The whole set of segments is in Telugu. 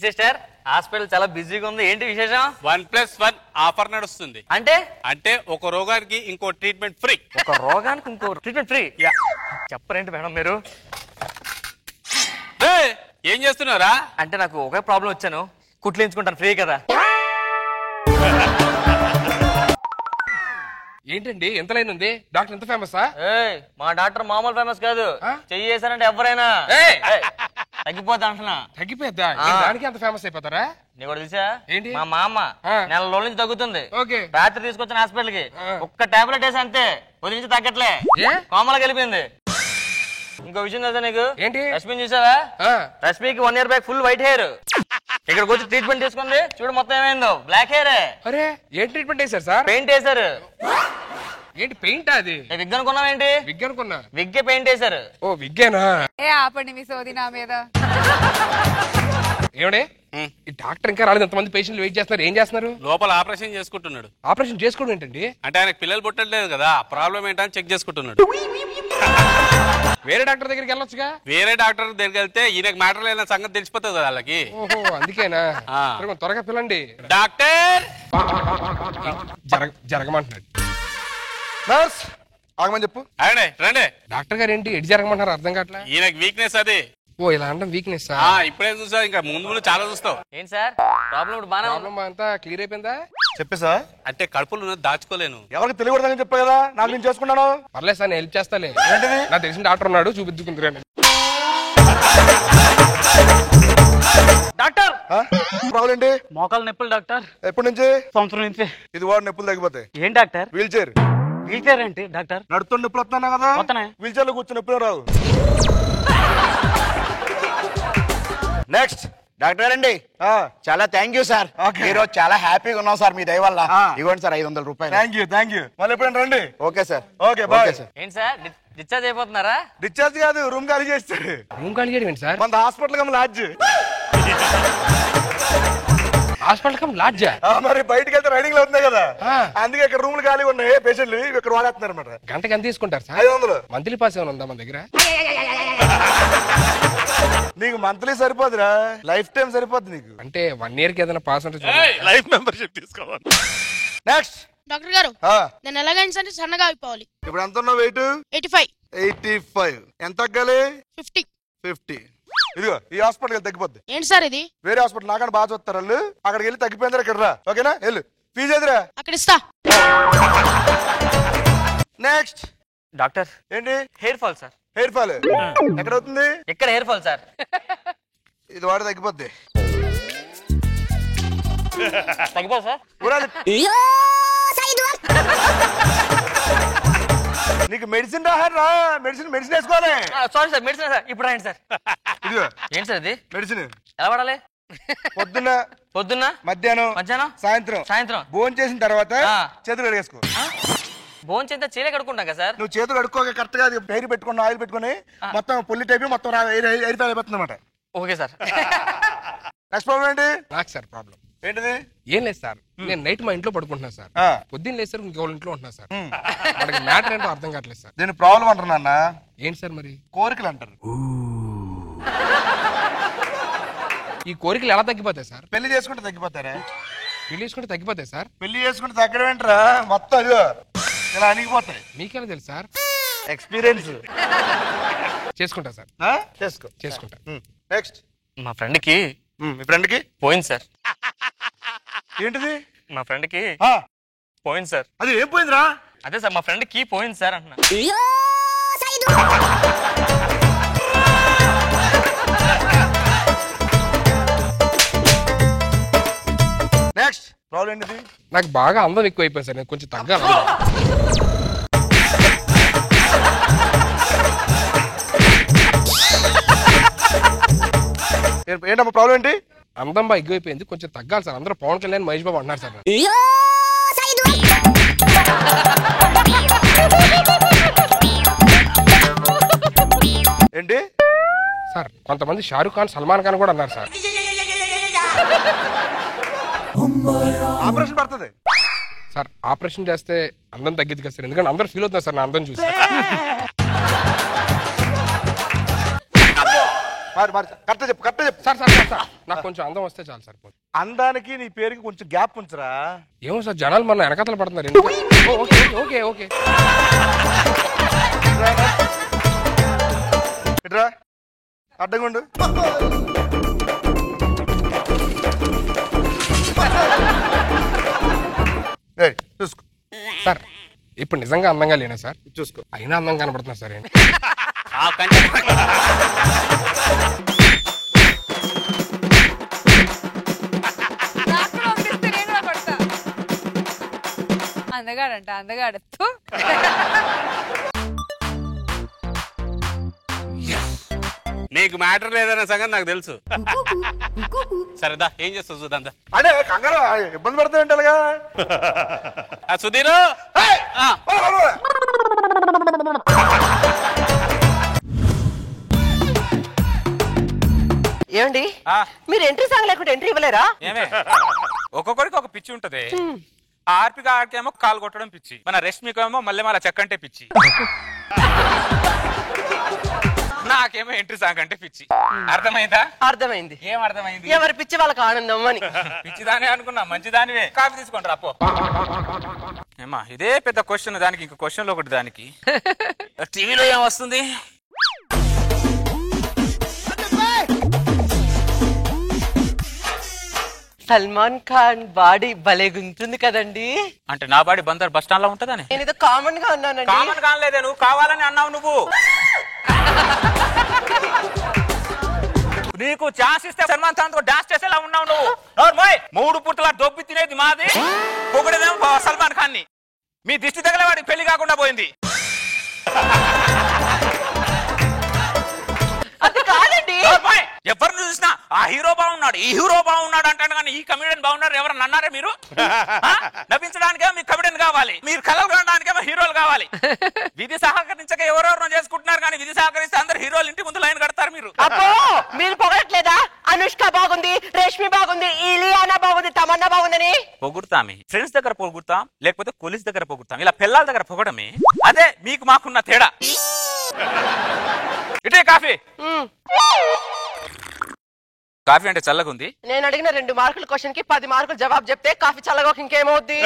ఏంటి సిస్టర్ హాస్పిటల్ చాలా బిజీగా ఉంది, ఏంటి విశేషం? 1+1 ఆఫర్ నడుస్తుంది. అంటే ఒక రోగానికి ఇంకో ట్రీట్మెంట్ ఫ్రీ. ఒక రోగానికి ఇంకో ట్రీట్మెంట్ ఫ్రీ? చెప్పరేంటి మేడం మీరు? ఏం చేస్తున్నారా? అంటే నాకు ఒకే ప్రాబ్లం వచ్చాను, కుట్లు ఎంచుకుంటాను ఫ్రీ కదా. ఏంటండి ఎంత లైన్ ఉంది? డాక్టర్ ఎంత ఫేమసా? మా డాక్టర్ మామూలు ఫేమస్ కాదు, చెయ్యి చేశారంటే ఎవరైనా తగ్గిపోతా అంటున్నా. తగ్గిపోద్దా? దానికి అంత ఫేమస్ అయిపోతారా? నీ కూడా తెలుసా? ఏంటి? మా మామ నెల రోజుల నుంచి తగ్గుతుంది, ఓకే రాత్రి తీసుకొచ్చిన హాస్పిటల్ కి ఒక్క టాబ్లెట్ వేసి అంతే ఉదయం నుంచి తగ్గట్లే, కోమలకి వెళ్ళిపోయింది. ఇంకో విషయం తెలుసా నీకు? ఏంటి? రష్మిని చూసావా? రష్మికి 1 year back full white hair, ఇక్కడికి వచ్చి ట్రీట్మెంట్ తీసుకుంది, చూడు మొత్తం ఏమైందో బ్లాక్ హెయిర్. అరే ఏం ట్రీట్మెంట్ వేశారు సార్? పెయింట్ వేశారు. ఏంటి పెయింట్? అది విగ్ అనుకున్నావేంటి? విగ్ అనుకున్నా. విగ్గే పెయింట్ వేశారు. ఓ విగ్గేనా? ఆపండి మీ సోది నా మీద. ఏమండే ఈ డాక్టర్ ఇంకా రాలేదు, ఎంతమంది పేషెంట్లు వెయిట్ చేస్తున్నారు, ఏం చేస్తున్నారు? లోపల ఆపరేషన్ చేసుకుంటున్నాడు. ఆపరేషన్ చేసుకోవడం ఏంటండి? అంటే ఆయనకు పిల్లలు పుట్టలేదు కదా, ప్రాబ్లం ఏంటని చెక్ చేసుకుంటున్నాడు. వేరే డాక్టర్ దగ్గరికి వెళ్ళొచ్చుగా. వేరే డాక్టర్ దగ్గరికి వెళ్తే ఈయనకు మ్యాటర్ లేని సంగతి తెలిసిపోతుంది కదా వాళ్ళకి. ఓహో అందుకేనా? త్వరగా పిల్లండి. డాక్టర్ జరగమంటున్నాడు. నర్స్ ఆగమని చెప్పు. రండి. డాక్టర్ గారు ఏంటి ఎడి జరగమంటారు? అర్థం కావట్లే. ఈయనకు వీక్నెస్ అది. ఓ ఇలా అనడం వీక్నెస్? ఇప్పుడే చూసా, ఇంకా ముందు చాలా చూస్తావు. ఏంటి సార్ ప్రాబ్లం? ప్రాబ్లం అంతా క్లియర్ అయిపోయిందా? చెప్పేసా? అంటే కడుపులో దాచుకోలేను. ఎవరికి తెలియకూడదని చెప్పా కదా, నాకు నేను చేసుకున్నాను. పర్లేదు సార్, నేను హెల్ప్ చేస్తాలే. ఏంటిది? నాకు తెలిసిన డాక్టర్ ఉన్నాడు, చూపించుకుంటారండి. డాక్టర్ ప్రాబ్లం ఏంటి? మోకాలు నొప్పులు డాక్టర్. ఎప్పటి నుంచి? సంవత్సరం నుంచి. ఇది వాడు నొప్పులు తగ్గిపోతాయి. ఏం doctor? Wheelchair. Wheelchair ఏంటి డాక్టర్? నడుతున్న నొప్పులు వస్తున్నా కదా, వీల్ చైర్ లో కూర్చొని నొప్పులు రావు. నెక్స్ట్ డాక్టర్ గారండి, చాలా థ్యాంక్ యూ సార్. మీరు చాలా హ్యాపీగా ఉన్నాం సార్ మీ దయ వల్ల. ఇవ్వండి సార్ 500 రూపాయలు. Thank you. మళ్ళీ ఎప్పుడైనా రండి. Okay sir. Okay bye. ఏంటి సార్ డిశ్చార్జ్ అయిపోతున్నారా? డిశ్చార్జ్ కాదు, రూమ్ ఖాళీ చేస్తాడు. రూమ్ ఖాళీ చేయడం ఏంటి సార్? మన hospital cum lodge. Hospital cum లాడ్జా? మరి బయటకి వెళ్తే రైడింగ్ లో అవుతున్నాయి కదా, అందుకే ఇక్కడ రూమ్లు ఖాళీ ఉన్నాయి, పేషెంట్లు ఇక్కడ వాడేస్తున్నారు అనమాట. గంటకి ఎంత తీసుకుంటారు సార్? 500. మంత్లీ పాస్ ఏమైనా ఉందా మన దగ్గర? నీకు మంత్లీ సరిపోదురా, లైఫ్ టైం సరిపోద్ది నీకు. అంటే 1 year కి ఏదైనా పాస్ ఉంటుంది? లైఫ్ మెంబర్షిప్ తీసుకోవాలి. నెక్స్ట్ డాక్టర్ గారు, నేను ఎలాగైనా సరే సన్నగా అయిపోవాలి. ఇప్పుడు ఎంత ఉన్నావు వెయిట్? 85. ఎంత తగ్గాలి? 50. ఇదిగో ఈ హాస్పిటల్ తగ్గిపోద్ది. ఏంటి సార్ ఇది? వేరే హాస్పిటల్ నాకన్నా బాగా చూస్తారు వాళ్ళు, అక్కడికి వెళ్ళి తగ్గిపోయిందా ఇక్కడ రా. ఓకేనా? వెళ్ళు, ఫీజు ఎదురా అక్కడ ఇస్తా. Next doctor. ఏంటి? Hair fall sir. Hair fall ఎక్కడ అవుతుంది? ఎక్కడ హెయిర్ ఫాల్ సార్? ఇది వాడు తగ్గిపోద్ది. తగ్గిపోదు సార్. నీకు మెడిసిన్ రా, మెడిసిన్ వేసుకోవాలి. Sorry sir, medicine sir. ఇప్పుడు రాయండి సార్. ఇదిగో ఏంటి సార్ ఇది? మెడిసిన్. ఎలా వాడాలి? పొద్దున్న మధ్యాహ్నం సాయంత్రం భోజనం చేసిన తర్వాత చేతులు కడిగేసుకో. భోజనం చేస్తే చీలే కడుక్కుంటాం కదా సార్. నువ్వు చేతులు కడుక్కోక కరెక్ట్ గా హెయిర్ పెట్టుకుని ఆయిల్ పెట్టుకుని మొత్తం పుల్లి టైప్ మొత్తం ఎయిర్ ఫైల్ అయిపోతుంది అనమాట. Okay sir. నెక్స్ట్ ప్రాబ్లం ఏంటి? నాకు సార్ ప్రాబ్లం ఏంటిది? ఏం లేదు సార్, నేను నైట్ మా ఇంట్లో పడుకుంటున్నా సార్, పొద్దున్న లేసారు ఇంకెవరి ఇంట్లో ఉంటున్నా సార్. మనకి మ్యాటర్ ఏంటో అర్థం కావట్లేదు సార్. దీని ప్రాబ్లం అంటారు నాన్న. ఏంటి సార్ మరి? కోరికలు అంటారు. ఈ కోరికలు ఎలా తగ్గిపోతాయి సార్? పెళ్లి చేసుకుంటే తగ్గిపోతారా? పెళ్లి చేసుకుంటే తగ్గిపోతాయి సార్. పెళ్లి చేసుకుంటే తగ్గడం ఏంటరా, మొత్తం అదిగో ఇలా అణిగిపోతాయి. మీకెలా తెలుసు సార్? ఎక్స్పీరియన్స్. చేసుకుంటా సార్. చేసుకుంటా. నెక్స్ట్ మా ఫ్రెండ్కి. మీ ఫ్రెండ్కి పోయింది సార్. ఏంటిది? మా ఫ్రెండ్కి పోయింది సార్. అది ఏం పోయిందిరా? అదే సార్ మా ఫ్రెండ్కి పోయింది సార్ అంటున్నా. నెక్స్ట్ ప్రాబ్లం ఏంటిది? నాకు బాగా అందం ఎక్కువ అయిపోయింది సార్, నేను కొంచెం తగ్గాలి. ఏంటమ్మా ప్రాబ్లం ఏంటి? అందం బాగా ఎక్కువైపోయింది, కొంచెం తగ్గాలి సార్. అందరూ పవన్ కళ్యాణ్ మహేష్ బాబు అంటున్నారు సార్. ఏంటి సార్? కొంతమంది షారూక్ ఖాన్, సల్మాన్ ఖాన్ కూడా అన్నారు సార్. ఆపరేషన్ పడుతుంది సార్. ఆపరేషన్ చేస్తే అందం తగ్గిద్ది కదా సార్, ఎందుకంటే అందరూ ఫీల్ అవుతున్నారు సార్ నా అందం చూసి. కరెక్ట్ చెప్పు సార్ సార్ సార్, సార్ నాకు కొంచెం అందం వస్తే చాలు సార్. అందానికి నీ పేరుకి కొంచెం గ్యాప్ ఉంచరా. ఏమో సార్ జనాలు మన వెనకతలు పడుతున్నారు. ఓకే ఓకే ఓకే ఇట్రా అడ్డంగుండు. చూసుకో సార్. ఇప్పుడు నిజంగా అందంగా లేనా సార్? చూసుకో. అయినా అందంగా కనబడుతున్నా సార్. ఏంటి నాకు కూడా పంపిస్తే నేను కూడా కొడతా. అందగాడంట అందగాడు. నీకు మ్యాటర్ లేదన్న సంగతి నాకు తెలుసు. సరేదా ఏం చేస్తావు చూద్దాం. అదే కంగారు ఇబ్బంది పడుతుంది అలాగా. సుధీరు ఏమండి మీరు ఎంట్రీ సాంగ్ లేకుండా ఎంట్రీ ఇవ్వలేరా? ఏమే ఒక్కొక్కరికి ఒక పిచ్చి ఉంటది. ఆర్పిక ఆడికేమో కాలు కొట్టడం పిచ్చి, మన రష్మికేమో మళ్ళీ మళ్ళీ చెక్కంటే పిచ్చి, నాకేమో ఎంట్రీ సాంగ్ అంటే పిచ్చి. అర్థమైందా? అర్థమైంది. ఏం అర్థమైంది? ఎవరి పిచ్చి వాళ్ళకి ఆనందం అని. పిచ్చిదాని అనుకున్నా, మంచిదానివే. కాఫీ తీసుకోండి రాపో. ఏమా ఇదే పెద్ద క్వశ్చన్, దానికి ఇంకో క్వశ్చన్ ఒకటి. దానికి టీవీలో ఏం వస్తుంది? సల్మాన్ ఖాన్ బాడీ భలే గుంటుంది కదండి. అంటే నా బాడీ బందర్ బస్ స్టాండ్ లో ఉంటదని నేను ఏదో కామన్ గా అన్నానండి. కామన్ కానలేదే, నువ్వు కావాలని అన్నావు. నువ్వు నీకు ఛాన్స్ ఇస్తే సల్మాన్ ఖాన్ తో డాన్స్ చేసేలా ఉన్నావు నువ్వు. 3 పూటలా దొబ్బి తినేది మాది, పొగడేదేమో సల్మాన్ ఖాన్ ని. మీ దిష్టి తగలే వాడికి పెళ్లి కాకుండా పోయింది. అది కాదండి. ఎవరిని చూసినా ఆ హీరో బాగున్నాడు, ఈ హీరో బాగున్నాడు అంటాడు, కానీ ఈ కమెడియన్ బాగున్నారు ఎవరన్నా అన్నారా మీరు? నవ్వించడానికేమో మీకు కమెడియన్ కావాలి, మీరు కలలు కొనడానికేమో హీరోలు కావాలి. విధి సహకరించక ఎవరెవరో చేసుకుంటున్నారు, కానీ విధి సహకరిస్తే అందరు హీరోలు ఇంటి ముందు లైన్ కడతారు. మీరు అబ్బో మీరు పొగట్లేదా? అనుష్క బాగుంది, రేష్మి బాగుంది, ఇలియానా బాగుంది, తమన్నా బాగుందని పొగుడుతామే. ఫ్రెండ్స్ దగ్గర పొగుడుతాం, లేకపోతే కొలీస్ దగ్గర పొగుడుతాం. ఇలా పిల్లల దగ్గర పొగడమే. అదే మీకు మాకున్న తేడా. ఇటే కాఫీ. కాఫీ అంటే చల్లగుంది. నేను అడిగిన 2 మార్కుల క్వశ్చన్ కి 10 మార్కులు జవాబు చెప్తే కాఫీ చల్లగా ఇంకేమవుద్ది?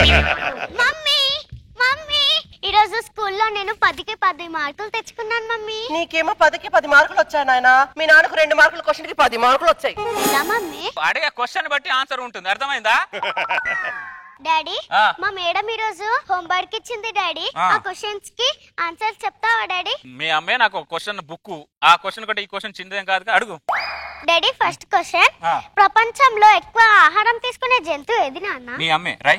మమ్మీ మమ్మీ ఈరోజు స్కూల్లో నేను 10కి 10 మార్కులు తెచ్చుకున్నాను మమ్మీ. నీకేమో 10కి 10 మార్కులు వచ్చాయి నాయన. మీ నాన్నకు 2 మార్కుల క్వశ్చన్ కి 10 మార్కులు వచ్చాయి. మమ్మీ అడిగే క్వశ్చన్ బట్టి ఆన్సర్ ఉంటుంది. అర్థమైందా? డాడీ మా మేడం ఈ రోజు హోంవర్క్ ఇచ్చింది డాడీ. ఆ క్వశ్చన్స్ కి ఆన్సర్ చెప్తావా డాడీ? మీ అమ్మే నాకు ఒక క్వశ్చన్ బుక్, ఆ క్వశ్చన్ కంటే ఈ క్వశ్చన్ చిన్నదేం కాదు, అడుగు. డాడీ ఫస్ట్ క్వశ్చన్, ప్రపంచంలో ఎక్కువ ఆహారం తీసుకునే జంతువు ఏది నాన్న? మీ అమ్మే రై.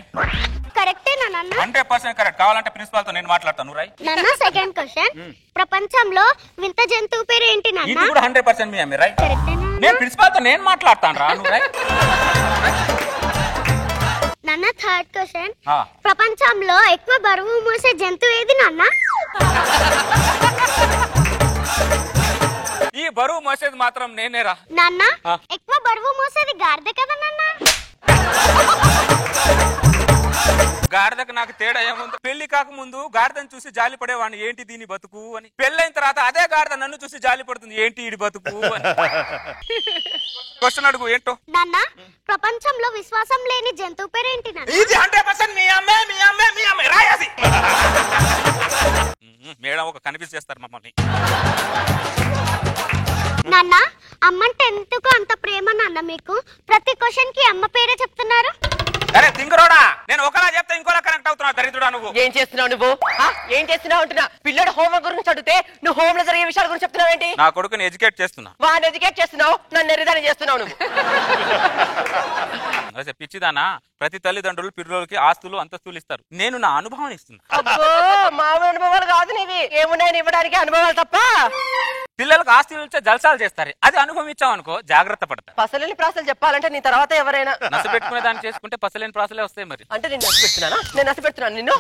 కరెక్టేనా నాన్న? 100% కరెక్ట్. కావాలంటే ప్రిన్సిపాల్ తో నేను మాట్లాడతాను. రై నాన్న సెకండ్ క్వశ్చన్, ప్రపంచంలో వింత జంతువు పేరు ఏంటి నాన్న? ఇది కూడా 100% మీ అమ్మే. రై కరెక్టేనా? నేను ప్రిన్సిపాల్ తో నేను మాట్లాడతాను రా. నువ్వు రై. నాన్న థర్డ్ క్వశ్చన్, ప్రపంచంలో ఎక్కువ బరువు మోసే జంతువు ఏది నాన్న? ఈ బరువు మోసేది మాత్రం నేనేరా నాన్న. ఎక్కువ బరువు మోసేది గాడిద కదా నాన్న? గాడిదకు నాకు తేడా ఏముంది? పెళ్లి కాకముందు గాడిదని చూసి జాలి పడేవాడిని, ఏంటి దీని బతుకు అని. పెళ్ళైన తర్వాత అదే గాడిద నన్ను చూసి జాలి పడుతుంది, ఏంటి ఇది బతుకు అని. క్వశ్చన్ అడుగు ఏంటో. నాన్న ప్రపంచంలో విశ్వాసం లేని జంతువు పేరు ఏంటి నాన్న? ఇది 100% మీ అమ్మే మీ అమ్మే మీ అమ్మే. రాయాసి మేడం ఒక కన్ఫ్యూజ్ చేస్తారు మమ్మల్ని. నాన్న అమ్మంటే ఎందుకు అంత ప్రేమ నాన్న మీకు? ప్రతి క్వశ్చన్ కి అమ్మ పేరే చెప్తున్నారు. అరే తింగరోడా, నేను ఒకలా చెప్తే ఇంకోలా కనెక్ట్ అవుతున్నా. దరిద్రుడా నువ్వు. ఏం చేస్తున్నావు నువ్వు? ఏం చేస్తున్నావు అంటున్నా. పిల్లడు హోంవర్క్ గురించి అడిగితే నువ్వు హోమ్ లో జరిగే విషయాల గురించి చెప్తున్నావు ఏంటి? నా కొడుకుని ఎడ్యుకేట్ చేస్తున్నా. వాడిని ఎడ్యుకేట్ చేస్తున్నావు, నన్ను ఎర్రదాన్ని చేస్తున్నావు నువ్వు. అదే పిచ్చిదానా, ప్రతి తల్లిదండ్రులు పిల్లలకి ఆస్తులు అంతస్తులు ఇస్తారు. నేను నా అనుభవం ఇస్తున్నా. అబ్బో మామూలు అనుభవాలు కాదు నీవి. ఏమున్నాయని ఇవ్వడానికి అనుభవాలు తప్ప. పిల్లలకు ఆస్తులు ఇచ్చే జల్సాలు చేస్తారు, అది అనుభవం ఇచ్చావు అనుకో జాగ్రత్త పడతారు. పసలేని ప్రాసలు చెప్పాలంటే నీ తర్వాత ఎవరైనా నస పెట్టుకునే దాన్ని చేసుకుంటే పసలేని ప్రాసలే వస్తాయి. మరి అంటే నేను నస పెడుతున్నానా? నేను నస పెడుతున్నాను నిన్ను?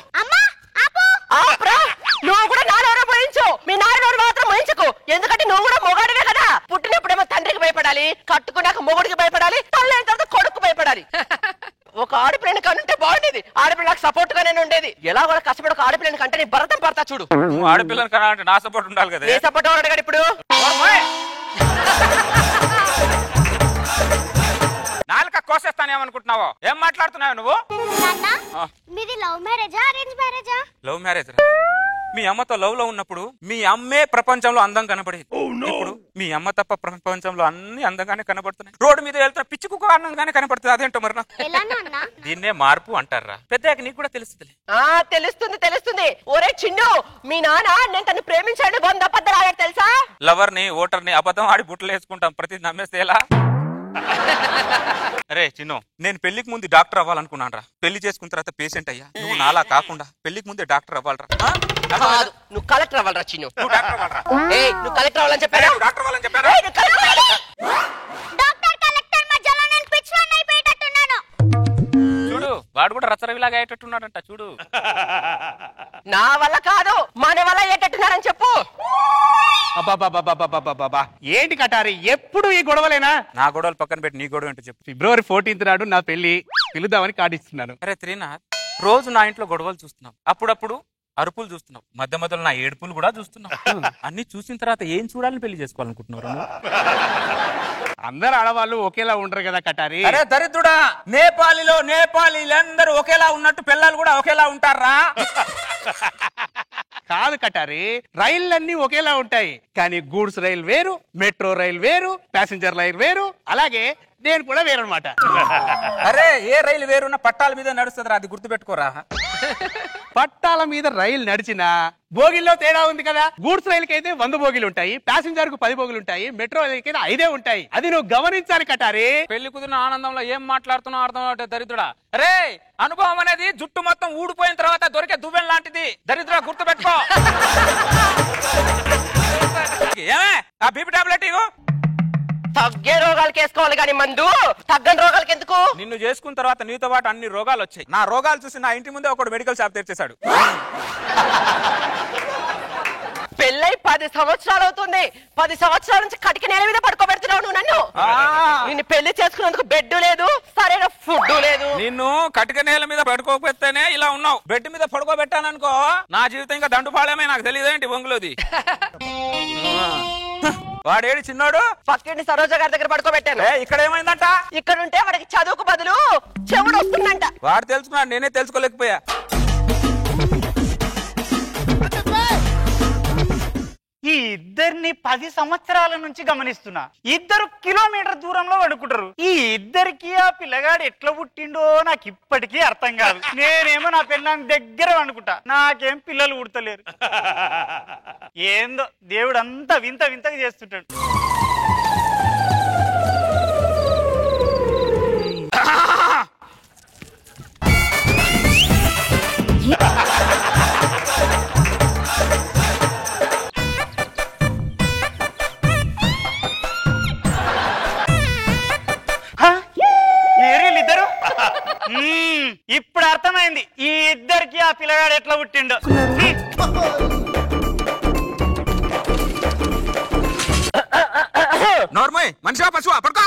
నువ్వు కూడా నాన్నెవరో పోయించు, మీ నాన్నెవరు మాత్రం పోయించకు. ఎందుకంటే నువ్వు కూడా మొగాడివే కదా. పుట్టినప్పుడేమో తండ్రికి భయపడాలి, కట్టుకున్నాక మొగుడికి భయపడాలి, తల్లి తర్వాత కొడుకు భయపడాలి. ఒక ఆడపిల్లని కనుంటే బాగుండేది. ఆడపిల్లకి సపోర్ట్ గానే ఉండేది. ఎలా కూడా కష్టపడి ఒక ఆడపిల్లని కంటే నీ భరతం పడతా చూడు. ఆడపిల్లని కన్నా అంటే నా సపోర్ట్ ఉండాలి కదా. ఏ సపోర్ట్ వాడు ఇప్పుడు? ఏమనుకుంటున్నావో ఏం మాట్లాడుతున్నావు నువ్వు? మీది లవ్ మ్యారేజా అరేంజ్ మ్యారేజా? Love marriage. మీ అమ్మతో లవ్ లో ఉన్నప్పుడు మీ అమ్మే ప్రపంచంలో అందం కనపడేది. ఇప్పుడు మీ అమ్మ తప్ప ప్రపంచంలో అన్ని అందంగానే కనపడుతున్నాయి. రోడ్డు మీద వెళ్తున్న పిచ్చి కుక్క అందంగానే కనపడుతుంది. అదేంటో మరి దీన్నే మార్పు అంటారా? పెద్దగా నీకు కూడా తెలుస్తుంది. తెలుస్తుంది తెలుస్తుంది. ఒరే చిన్ను, మీ నాన్న నేను తను ప్రేమించాడు 100 అబద్ధాలు ఆడాడు తెలుసా? లవర్ ని ఓటర్ ని అబద్ధం ఆడి బుట్టలు వేసుకుంటాం, ప్రతి నమ్మేస్తే ఎలా? అరే చిన్ను, నేను పెళ్లికి ముందు డాక్టర్ అవ్వాలనుకున్నాను రా. పెళ్లి చేసుకున్న తర్వాత పేషెంట్ అయ్యా. నువ్వు నాలా కాకుండా పెళ్లికి ముందే డాక్టర్ అవ్వాలరా. నువ్వు కలెక్టర్ అవ్వాలరా చిన్ను. నువ్వు కలెక్టర్ అవ్వాలని చెప్పారా? డాక్టర్ అవ్వాలని చెప్పారా? చూడు, వాడు కూడా రచరవిలాగా అయ్యేటట్టున్నాడంట. చూడు, నా వల్ల కాదు, మన వల్ల అయ్యేటట్టున్నారని చెప్పు. అబ్బాబాబాబాబాబాబా, ఏంటి కటారి ఎప్పుడు ఈ గొడవలేనా? నా గొడవలు పక్కన పెట్టి నీ గొడవ ఏంటో చెప్పు. ఫిబ్రవరి 14th నాడు నా పెళ్లి, పిలుద్దామని కార్డు ఇస్తున్నాను. అరే త్రీనాథ్, రోజు నా ఇంట్లో గొడవలు చూస్తున్నావు, అప్పుడప్పుడు అరుపులు చూస్తున్నావు, మధ్య మధ్యలో నా ఏడుపులు కూడా చూస్తున్నావు. అన్ని చూసిన తర్వాత ఏం చూడాలని పెళ్లి చేసుకోవాలనుకుంటున్నారు? అందరు ఆడవాళ్ళు ఒకేలా ఉండరు కదా కటారి. అరే దరిద్రుడా, నేపాలీలందరూ ఒకేలా ఉన్నట్టు పిల్లలు కూడా ఒకేలా ఉంటారా? కాదు కటారి, రైళ్ళన్నీ ఒకేలా ఉంటాయి, కానీ గూడ్స్ రైలు వేరు, మెట్రో రైలు వేరు, ప్యాసింజర్ రైలు వేరు, అలాగే నేను కూడా వేరనమాట. అరే ఏ రైలు వేరున్న పట్టాల మీద నడుస్తుందిరా, అది గుర్తుపెట్టుకోరా. పట్టాల మీద రైలు నడిచినా బోగిల్లో తేడా ఉంది కదా. గూడ్స్ రైలుకి అయితే 100 బోగిలు ఉంటాయి, ప్యాసింజర్ కు 10 బోగిలు ఉంటాయి, మెట్రో రైలుకి అయితే 5 ఉంటాయి. అది నువ్వు గమనించాలి కటారి. పెళ్లి కుదిరిన ఆనందంలో ఏం మాట్లాడుతున్నావు అర్థం అవట్లేదు దరిద్రుడా. అరే అనుభవం అనేది జుట్టు మొత్తం ఊడిపోయిన తర్వాత దొరికే దువ్వెన లాంటిది దరిద్రుడా, గుర్తుపెట్టుకో. ఏమే ఆ బీపీ టాబ్లెట్ ఇవ్వు. తగ్గే రోగాలకి వేసుకోవాలి కానీ మందు తగ్గని రోగాలకి ఎందుకు? నిన్ను చేసుకున్న తర్వాత నీతో పాటు అన్ని రోగాలు వచ్చాయి. నా రోగాలు చూసి నా ఇంటి ముందే ఒకడు మెడికల్ షాప్ తెరిచేశాడు. పెళ్ళై 10 సంవత్సరాలు అవుతుంది. 10 సంవత్సరాల నుంచి కటికి నేల మీద పడుకోబెడుతున్నావు నువ్వు నన్ను. నిన్ను పెళ్లి చేసుకున్నందుకు బెడ్ లేదు, సరైన ఫుడ్ లేదు. నిన్ను కటిక నేల మీద పడుకోకపోతేనే ఇలా ఉన్నావు. బెడ్ మీద పడుకోబెట్టాననుకో నా జీవితం ఇంకా దండుపాళేమే. నాకు తెలియదేంటి బొంగులోది. వాడేడి చిన్నోడు పక్కింటి సరోజ గారి దగ్గర పడుకోబెట్టాను. ఇక్కడ ఏమైందంట? ఇక్కడ ఉంటే వాడికి చదువుకు బదులు చెవుడు వస్తుందంట. వాడు తెలుసుకున్నాడు, నేనే తెలుసుకోలేకపోయా. ఈ ఇద్దరిని 10 సంవత్సరాల నుంచి గమనిస్తున్నా. ఇద్దరు కిలోమీటర్ దూరంలో పడుకుంటారు. ఈ ఇద్దరికి ఆ పిల్లగాడు ఎట్లా పుట్టిండో నాకు ఇప్పటికీ అర్థం కాదు. నేనేమో నా పిల్లని దగ్గర వండుకుంటా, నాకేం పిల్లలు పుడతలేరు. ఏందో దేవుడు అంతా వింత వింతగా చేస్తుంటాడు. ఇద్దరు ఇప్పుడు అర్థమైంది ఈ ఇద్దరికి ఆ పిల్లగాడు ఎట్లా పుట్టిండో. నోర్మోయ్, మనిషివా పశువా? పడుకో.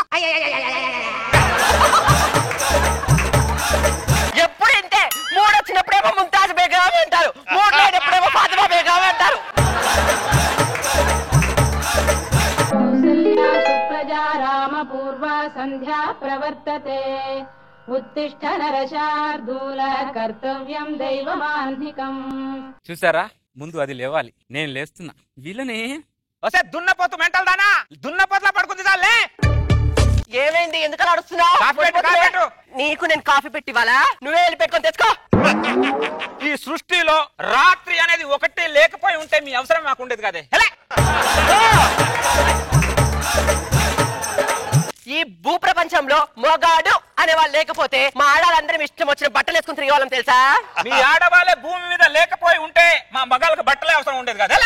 ఎప్పుడు ఇంతే. మూడు వచ్చినప్పుడేమో ముంతాజ్ బేగం అంటారు, మూడు లేనప్పుడేమో ఫాతిమా బేగం అంటారు. పూర్వ సంధ్యా ప్రవర్తతే ఉత్తిష్ట నరశార్దూల కర్తవ్యం దైవమాన్నికం. చూసారా, ముందు అది లేవాలి, నేను లేస్తున్నా. వీళ్ళని వస్తే దున్నపోతు మెంటల్ దానా, దున్నపోతులా పడుకుంది చాలే. ఏమైంది, ఎందుకలా అడుస్తున్నావు? నీకు నేను కాఫీ పెట్టివాలా? నువ్వే వెళ్ళి పెట్టుకొని తెచ్చుకో. ఈ సృష్టిలో రాత్రి అనేది ఒకటి లేకపోయి ఉంటే మీ అవసరం నాకు ఉండేది కదే. ఈ భూ ప్రపంచంలో మొగాడు అనే వాళ్ళు లేకపోతే మా ఆడాలందరం ఇష్టం వచ్చిన బట్టలు వేసుకుని తిరిగే వాళ్ళం తెలుసా? మీ ఆడవాళ్ళే భూమి మీద లేకపోయి ఉంటే మా మగాళ్ళకి బట్టలే అవసరం ఉండేది కదా.